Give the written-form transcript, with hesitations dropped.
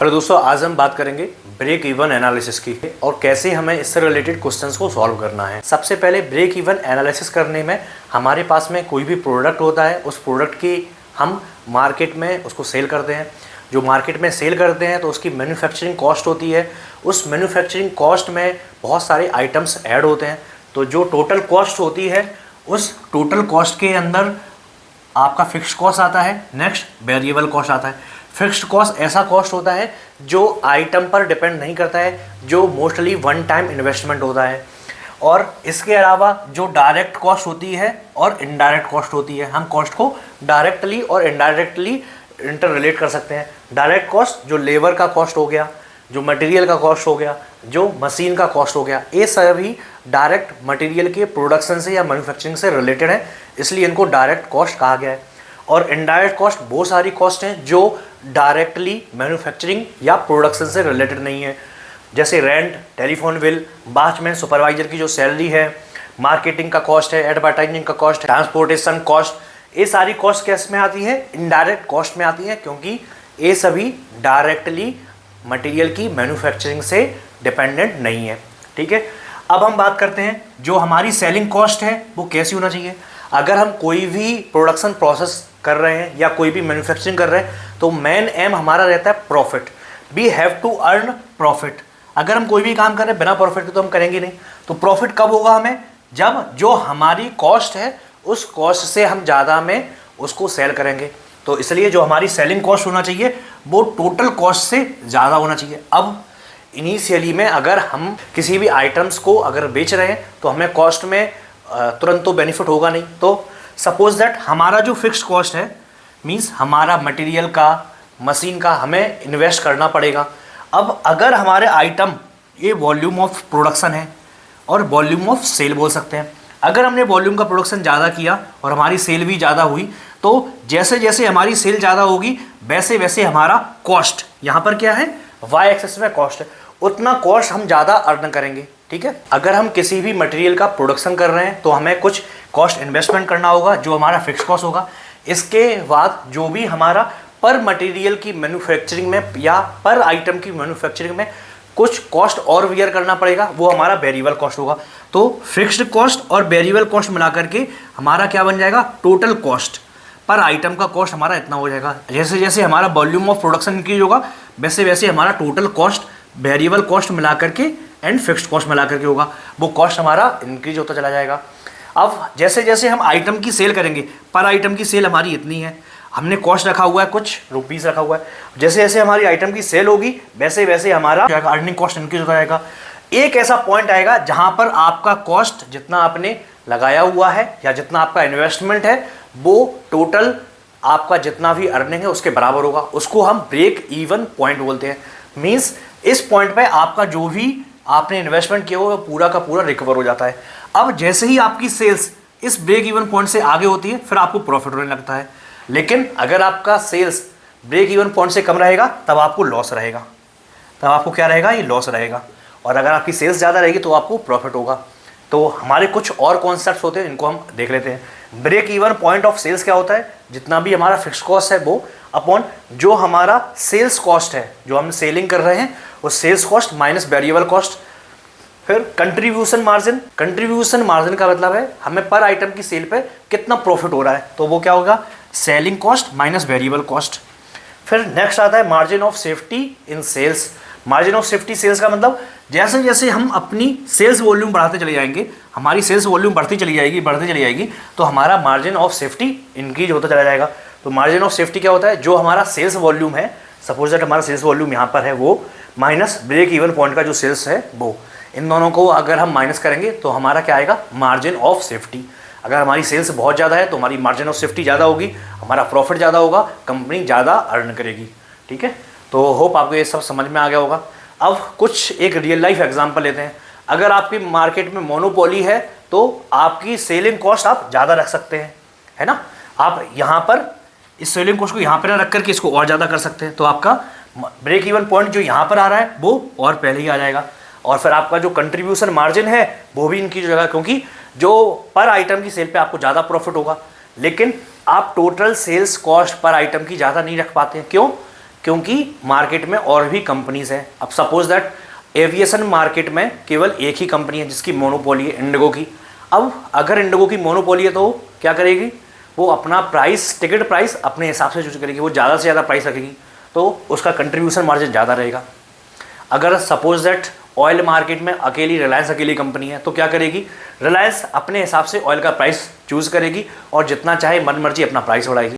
पर दोस्तों आज हम बात करेंगे ब्रेक इवन एनालिसिस की और कैसे हमें इससे रिलेटेड क्वेश्चंस को सॉल्व करना है। सबसे पहले ब्रेक इवन एनालिसिस करने में हमारे पास में कोई भी प्रोडक्ट होता है, उस प्रोडक्ट की हम मार्केट में उसको सेल करते हैं। जो मार्केट में सेल करते हैं तो उसकी मैन्युफैक्चरिंग कॉस्ट होती है। उस मैन्युफैक्चरिंग कॉस्ट में बहुत सारे आइटम्स ऐड होते हैं, तो जो टोटल कॉस्ट होती है उस टोटल कॉस्ट के अंदर आपका फिक्स्ड कॉस्ट आता है, नेक्स्ट वेरिएबल कॉस्ट आता है। फिक्स्ड कॉस्ट ऐसा कॉस्ट होता है जो आइटम पर डिपेंड नहीं करता है, जो मोस्टली वन टाइम इन्वेस्टमेंट होता है। और इसके अलावा जो डायरेक्ट कॉस्ट होती है और इनडायरेक्ट कॉस्ट होती है, हम कॉस्ट को डायरेक्टली और इनडायरेक्टली इंटर रिलेट कर सकते हैं। डायरेक्ट कॉस्ट जो लेबर का कॉस्ट हो गया, जो मटेरियल का कॉस्ट हो गया, जो मशीन का कॉस्ट हो गया, ये सभी डायरेक्ट मटेरियल के प्रोडक्शन से या मैन्युफैक्चरिंग से रिलेटेड है, इसलिए इनको डायरेक्ट कॉस्ट कहा गया है। और इनडायरेक्ट कॉस्ट वो सारी कॉस्ट हैं जो डायरेक्टली मैन्युफैक्चरिंग या प्रोडक्शन से रिलेटेड नहीं है, जैसे rent, telephone bill, watchman supervisor की जो सैलरी है, मार्केटिंग का कॉस्ट है, एडवर्टाइजिंग का कॉस्ट है, ट्रांसपोर्टेशन कॉस्ट। ये सारी कॉस्ट किस में आती है? इनडायरेक्ट कॉस्ट में आती है, क्योंकि ये सभी डायरेक्टली मटेरियल की मैन्युफैक्चरिंग से डिपेंडेंट नहीं है। ठीक है, अब हम बात करते हैं जो हमारी सेलिंग कॉस्ट है वो कैसी होना चाहिए। अगर हम कोई भी प्रोडक्शन प्रोसेस कर रहे हैं या कोई भी मैन्युफैक्चरिंग कर रहे हैं तो मेन एम हमारा रहता है profit. We have to earn profit. अगर हम कोई भी काम कर रहे हैं बिना प्रॉफिट के तो हम करेंगे नहीं। तो प्रॉफिट कब होगा हमें? जब जो हमारी कॉस्ट है उस कॉस्ट से हम ज़्यादा में उसको सेल करेंगे। तो इसलिए जो हमारी सेलिंग कॉस्ट होना चाहिए वो टोटल कॉस्ट से ज़्यादा होना चाहिए। अब इनिशियली में अगर हम किसी भी आइटम्स को अगर बेच रहे हैं तो हमें कॉस्ट में तुरंत तो बेनिफिट होगा नहीं। तो सपोज दैट हमारा जो फिक्स्ड कॉस्ट है मींस हमारा मटेरियल का, मशीन का हमें इन्वेस्ट करना पड़ेगा। अब अगर हमारे आइटम ये वॉल्यूम ऑफ प्रोडक्शन है और वॉल्यूम ऑफ सेल बोल सकते हैं, अगर हमने वॉल्यूम का प्रोडक्शन ज़्यादा किया और हमारी सेल भी ज़्यादा हुई तो जैसे जैसे हमारी सेल ज़्यादा होगी वैसे वैसे हमारा कॉस्ट, यहाँ पर क्या है, वाई एक्सेस में कॉस्ट है, उतना कॉस्ट हम ज़्यादा अर्न करेंगे। ठीक है, अगर हम किसी भी मटेरियल का प्रोडक्शन कर रहे हैं तो हमें कुछ कॉस्ट इन्वेस्टमेंट करना होगा जो हमारा फिक्स कॉस्ट होगा। इसके बाद जो भी हमारा पर मटेरियल की मैन्युफैक्चरिंग में या पर आइटम की मैन्युफैक्चरिंग में कुछ कॉस्ट और वियर करना पड़ेगा, वो हमारा वेरिएबल कॉस्ट होगा। तो फिक्स्ड कॉस्ट और वेरिएबल कॉस्ट मिला करके हमारा क्या बन जाएगा? Total cost. पर आइटम का कॉस्ट हमारा इतना हो जाएगा। जैसे जैसे हमारा वॉल्यूम ऑफ प्रोडक्शन इंक्रीज होगा वैसे वैसे हमारा टोटल कॉस्ट वेरिएबल कॉस्ट मिला करके एंड फिक्स्ड कॉस्ट मिला करके होगा, वो कॉस्ट हमारा इंक्रीज होता चला जाएगा। अब जैसे जैसे हम आइटम की सेल करेंगे, पर आइटम की सेल हमारी इतनी है, हमने कॉस्ट रखा हुआ है कुछ रुपीज़ रखा हुआ है, जैसे जैसे हमारी आइटम की सेल होगी वैसे वैसे हमारा अर्निंग कॉस्ट इंक्रीज होता जाएगा। एक ऐसा पॉइंट आएगा जहाँ पर आपका कॉस्ट जितना आपने लगाया हुआ है या जितना आपका इन्वेस्टमेंट है वो टोटल आपका जितना भी अर्निंग है उसके बराबर होगा। उसको हम ब्रेक इवन पॉइंट बोलते हैं। मीन्स इस पॉइंट पे आपका जो भी आपने इन्वेस्टमेंट किया वो पूरा का पूरा रिकवर हो जाता है। अब जैसे ही आपकी सेल्स इस ब्रेक इवन पॉइंट से आगे होती है फिर आपको प्रॉफिट होने लगता है। लेकिन अगर आपका सेल्स ब्रेक इवन पॉइंट से कम रहेगा तब आपको लॉस रहेगा, तब आपको क्या रहेगा? ये लॉस रहेगा। और अगर आपकी सेल्स ज़्यादा रहेगी तो आपको प्रॉफिट होगा। तो हमारे कुछ और कॉन्सेप्ट्स होते हैं, इनको हम देख लेते हैं। Break even point of sales क्या होता है? जितना भी हमारा फिक्स कॉस्ट है वो अपॉन जो हमारा सेल्स कॉस्ट है, जो हम सेलिंग कर रहे हैं वो sales cost minus variable cost. फिर कंट्रीब्यूशन मार्जिन। कंट्रीब्यूशन मार्जिन का मतलब है हमें पर आइटम की सेल पे कितना प्रॉफिट हो रहा है, तो वो क्या होगा? Selling cost minus variable cost. फिर नेक्स्ट आता है margin of safety in sales. Margin of safety sales का मतलब जैसे जैसे हम अपनी सेल्स वॉल्यूम बढ़ाते चले जाएंगे, हमारी सेल्स वॉल्यूम बढ़ती चली जाएगी तो हमारा मार्जिन ऑफ सेफ्टी इंक्रीज होता चला जाएगा। तो मार्जिन ऑफ सेफ्टी क्या होता है? जो हमारा सेल्स वॉल्यूम है, सपोज दैट हमारा सेल्स वॉल्यूम यहाँ पर है वो माइनस ब्रेक इवन पॉइंट का जो सेल्स है वो, इन दोनों को अगर हम माइनस करेंगे तो हमारा क्या आएगा? Margin of safety. अगर हमारी सेल्स बहुत ज़्यादा है तो हमारी मार्जिन ऑफ सेफ्टी ज़्यादा होगी, हमारा प्रॉफिट ज़्यादा होगा, कंपनी ज़्यादा अर्न करेगी। ठीक है, तो होप आपको ये सब समझ में आ गया होगा। अब कुछ एक रियल लाइफ एग्जांपल लेते हैं। अगर आपकी मार्केट में मोनोपोली है तो आपकी सेलिंग कॉस्ट आप ज़्यादा रख सकते हैं, है ना। आप यहाँ पर इस सेलिंग कॉस्ट को यहाँ पर रख करके इसको और ज़्यादा कर सकते हैं, तो आपका ब्रेक इवन पॉइंट जो यहाँ पर आ रहा है वो और पहले ही आ जाएगा। और फिर आपका जो कंट्रीब्यूशन मार्जिन है वो भी इनकी जगह, क्योंकि जो पर आइटम की सेल पे आपको ज़्यादा प्रॉफिट होगा, लेकिन आप total sales cost per item की ज़्यादा नहीं रख पाते हैं। क्यों? क्योंकि मार्केट में और भी कंपनीज हैं। अब सपोज दैट एविएशन मार्केट में केवल एक ही कंपनी है जिसकी मोनोपोली है, इंडिगो की। अब अगर इंडिगो की मोनोपोली है तो क्या करेगी, वो अपना प्राइस, टिकट प्राइस अपने हिसाब से चूज करेगी, वो ज़्यादा से ज़्यादा प्राइस रखेगी तो उसका कंट्रीब्यूशन मार्जिन ज़्यादा रहेगा। अगर सपोज दैट ऑयल मार्केट में अकेली रिलायंस अकेली कंपनी है तो क्या करेगी, रिलायंस अपने हिसाब से ऑयल का प्राइस चूज़ करेगी और जितना चाहे मन मर्जी अपना प्राइस बढ़ाएगी।